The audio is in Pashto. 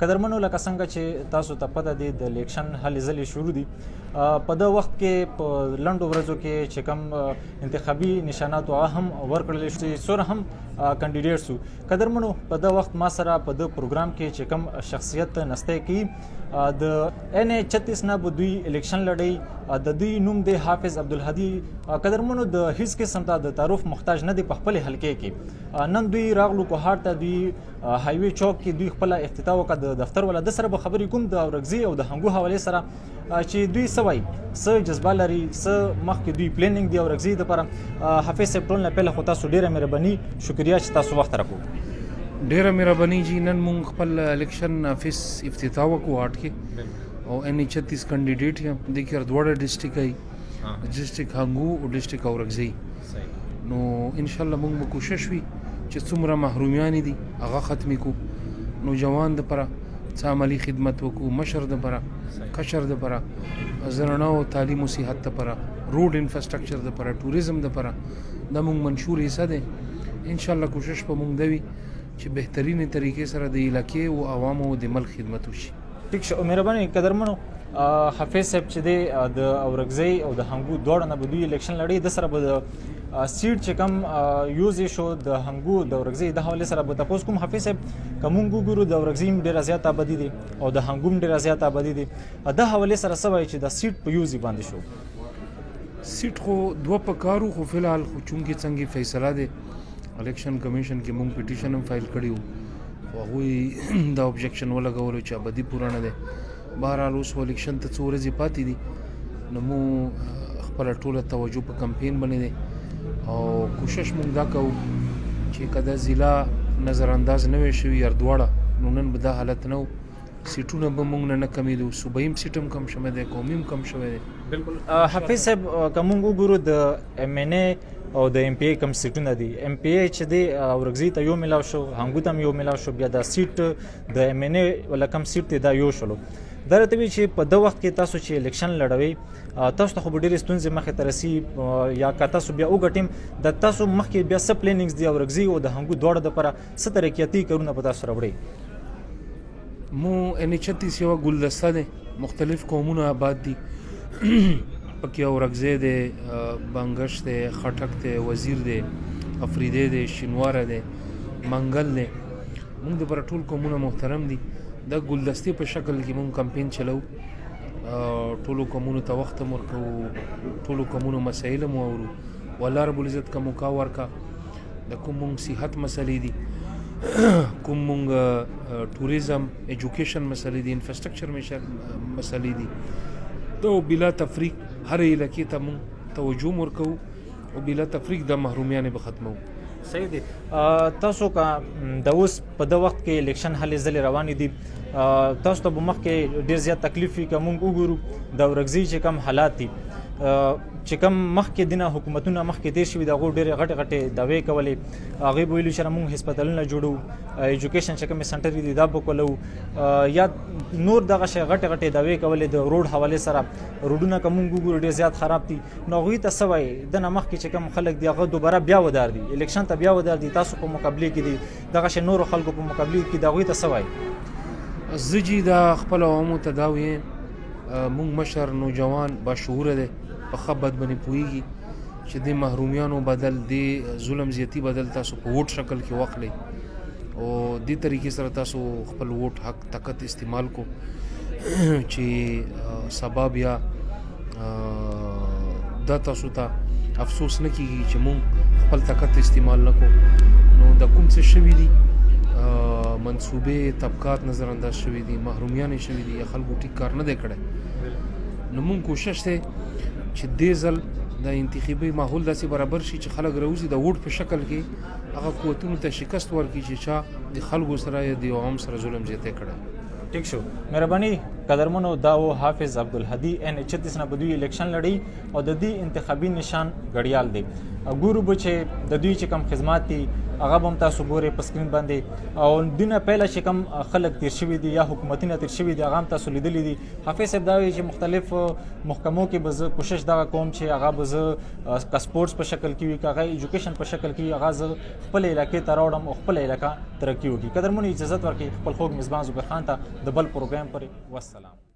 قدرمنو لکه څنګه چې تاسو ته پته دی د الیکشن هلې ځلې شروع دي په دغه وخت کې په لنډو ورځو کې چې کوم انتخابي نشانات هغه هم ورکړل شي څومره هم کاندیډیټ شو. قدرمنو په دغه وخت ما سره په دغه پروګرام کې چې کوم شخصیت نسته کې د NA36 نه به دوی الیکشن لړۍ د دوی نوم دی حافظ عبدالهادي. قدرمنو د هیڅ قسم ته د تعارف محتاج نه دی په خپل حلقې کې. نن دوی راغلو کوهاټ ته دوی هایوي چوک کې دوی خپل افتتاح وکړه د دفتر ولا د سره به خبرې کوم د اورګزي او د هنګو حواله سره چې دوی سوي څه جذبه لري څه مخکې دوی پلانینګ دی اورګزي د لپاره. حافظ صاحب ټول نه پهله خو تاسو ډیره مهرباني شکریا چې تاسو وخت راکړو. ډیره مهرباني جی. نن مونږ خپل الیکشن افیس افتتاح وکړو هاټ کې او NA36 کینډیډیټ یم د کې دوړه ډیسټریکټ ای ډیسټریکټ هنګو او ډیسټریکټ اورګزي. نو ان شاء الله مونږ به کوشش وي چې څومره محرومیان دي هغه ختمې کو. نوجوان د پره څه عملی خدمت وکړو، مشر د پره کشر د پره زرنا او تعلیم او صحت د پره روډ انفراستراکچر د پره ټوریزم د پره د مونږ منشور حصہ ده. ان شاء الله کوشش په مونږ دوي چې بهترین طریقې سره د علاقې او عوامو د ملک خدمت وشي. ټیک شو، مهرباني. قدرمنو حافظ صاحب چې دی د اورګزي او د هنګو دوړه نه بدوي الیکشن لړۍ د سره به سیټ چې کم یوز شو د هنګو د اورګزي د حواله سره به تاسو کوم حافظ صاحب کومو ګورو د اورګزي ډیر زیات آبادی دي او د هنګو ډیر زیات آبادی دي د حواله سره سوي چې د سیټ په یوز باندې شو. سیټ خو دوه پکارو خو فلحال خو چونګې څنګه فیصله ده الیکشن کمیشن کې مونږ پټیشن هم فایل کړیو او هغوی دا اوبجیکشن ولګولو چې آبادي پوره نه ده. بهرحال اوس الیکشن ته څو ورځې پاتې دي نو مو خپله ټوله توجه په کمپین باندې دی او کوشش مونږ دا کوو چې که دا ضلع نظر انداز نه وی شوي یا دواړه نو نن به دا حالت نه و. سیټونه به مونږ نه کمیدو، صوبایي سیټ هم کم شوی دی، قومي هم کم شوی دی. بالکل حافظ صاحب که مونږ وګورو د MNA او د MPA کم سیټونه دي. MPA چې دی اورګزي ته یو میلاو شو، هنګو ته یو میلاو شو، بیا د سیټ د MNA ولا کم سیټ دا یو شلو. دا راته وی چې په دغه وخت کې تاسو چې الیکشن لړوي تاسو ته خو ډېرې ستونزې مخې ته رسي یا که تاسو بیا وګټیم د تاسو مخکې بیا څه پلانینګز دي اورګزي او د هنګو دواړه دپاره څه ترقیاتي کارونه په تاسو راوړئ؟ مو NA36 یوه ګلدسته دی، مختلف قومونه آباد دي پکې اورګزی دی، بنګش دی، خټک دی، وزیر دی، افریدی دی، شینواره دی، منګل دی. مونږ دپاره ټول قومونه محترم دي. د ګلدستې په شکل کې مونږ کمپین چلو، ټولو قومونو ته وخت هم ورکوو، ټولو قومونو مسایل هم واورو، والله رب العزت که موقع ورکه د کوم مونږ صحت مسلې دي، کوم مونږ ټوریزم ایجوکیشن مسلې دي، انفراستراکچر مسلې دي، ته بلا تفریق هر علاقې ته مونږ توجه ورکوو او بلا تفریق د محرومیانې به ختمو. صحیح دی. تاسو که د اوس په د وخت کې الیکشن هلې ځلې روانې دي تاسو ته به مخکې ډېر زیات تکلیف وي که مونږ وګورو د اورګزي چې کوم حالات دي چې کوم مخکې دینه حکومتونه مخکې تیر شوي د هغو ډېرې غټې غټې دعوې کولې. هغوی به ویلي چې موږ هسپتالونه جوړو، ایجوکیشن چې کومې سنټرې دي دا به کولو، یا نور دغه شی غټې غټې دعوې کولې د روډ حوالې سره. روډونه که مونږ وګورو ډېر زیات خراب دي. نو هغوی ته څه وایي دنه مخکې چې کوم خلک دي هغه دوباره بیا ودار دي الیکشن ته بیا ودار دي تاسو په مقابلې کې دي دغه شی نورو خلکو په مقابلې کې د هغوی ته څه وایي؟ زه جی د خپلو عوامو ته دا ویم مونږ مشر نوجوان باشعوره دی په ښه بد باندې پوهېږي چې د محرومیانو بدل د ظلم زیاتی بدل تاسو په ووټ شکل کې واخلئ او دې طریقې سره تاسو خپل ووټ حق طاقت استعمال کو چې سبا بیا دا تاسو ته افسوس نه کیږي چې مونږ خپل طاقت استعمال نه کو. نو د کوم څه شوي دي منصوبې طبقات نظر انداز شوي دي، محرومیانې شوي دي، یا خلکو ټیک کار نه دی کړی. نو مونږ کوشش دی چې دې ځل د انتخابي ماحول داسې برابر شي چې خلک راوځي د ووټ په شکل کې هغه قوتونو ته شکست ورکړي چې چا د خلکو سره یا د عوام سره ظلم زیاتی کړی. ټیک شو، مهرباني. قدرمنو دا و حافظ عبدالهادي NA36 نه په دوی الیکشن لړۍ او د دوی انتخابي نشان غړیال دی. ګورو به چې د دوی چې کوم خدمات دي هغه به هم تاسو ګورئ په سکرین باندې او دینه پیله چې کوم خلک تیر شوي دي یا حکومتونه تیر شوي دي هغه هم تاسو لیدلی دي. حافظ صاحب دا وایي چې مختلف محکمو کې به زه کوشش دغه کوم چې هغه به زه که سپورټس په شکل کې وي که هغه ایجوکیشن په شکل کې وي هغه زه خپل علاقې ته راوړم او خپل علاقه ترقي وکړي. قدرمنو اجازت ورکړئ خپل خوږ میزبان زبیر خان ته د بل پروګرام پورې. والسلام.